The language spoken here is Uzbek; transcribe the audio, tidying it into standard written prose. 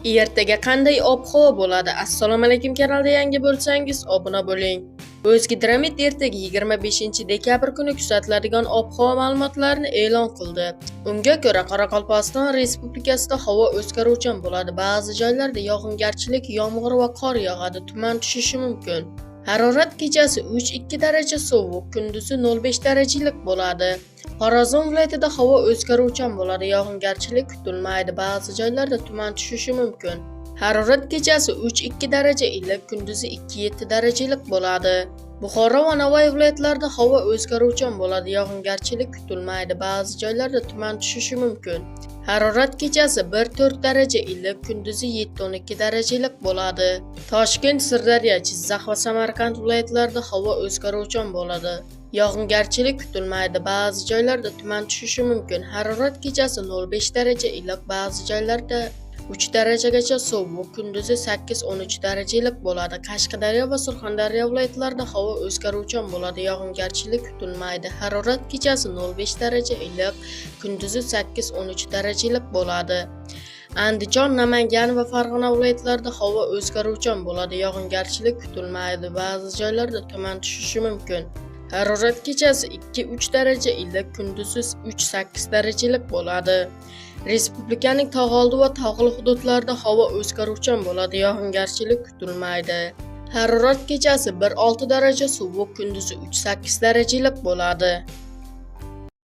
Ertaga qanday ob-havo bo'ladi? Assalomu alaykum, kanalda yangi bo'lsangiz obuna bo'ling. O'zgidromet ertaga 25-dekabr kuni kuzatiladigan ob-havo ma'lumotlarini e'lon qildi. Unga ko'ra, Qoraqalpog'iston Respublikasida havo o'zgaruvchan bo'ladi. Ba'zi joylarda yog'ingarchilik, yomg'ir va qor yog'adi, tuman tushishi mumkin. Harorat kechasi 3-2 daraja sovuq, kunduzi 0.5 darajalik bo'ladi. Xorazm viloyatida havo o'zgaruvchan bo'ladi, yog'ingarchilik kutilmaydi, ba'zi joylarda tuman tushishi mumkin. Harorat kechasi 3-2 daraja iliq, kunduzi 2-7 darajalik bo'ladi. Buxoro va Navoiy viloyatlarida havo o'zgaruvchan bo'ladi, yog'ingarchilik kutilmaydi, ba'zi joylarda tuman tushishi mumkin. Harorat kechasi 1-4 daraja iliq, kunduzi 7-12 darajalik bo'ladi. Toshkent, Sirdaryo, Jizzax va Samarqand viloyatlarida havo o'zgaruvchan bo'ladi. Yog'ingarchilik kutilmaydi, ba'zi joylarda tuman tushishi mumkin. Harorat kechasi 0.5 daraja iliq, ba'zi joylarda 3 darajagacha sovuq, kunduzi 8-13 darajalik bo'ladi. Qashqadaryo va Surxondaryo viloyatlarida havo o'zgaruvchan bo'ladi, yog'ingarchilik kutilmaydi. Harorat kechasi 0.5 daraja iliq, kunduzi 8-13 darajalik bo'ladi. Andijon, Namangan va Farg'ona viloyatlarida havo o'zgaruvchan bo'ladi, yog'ingarchilik kutilmaydi, ba'zi joylarda tuman tushishi mumkin. Harorat kechasi 2-3 daraja iliq, kunduzi 3-8 darajalik bo'ladi. Respublikaning tog' oldi va tog'li hududlarida havo o'zgaruvchan bo'ladi, yog'ingarchilik kutilmaydi. Harorat kechasi 1-6 daraja sovuq, kunduzi 3-8 darajalik bo'ladi.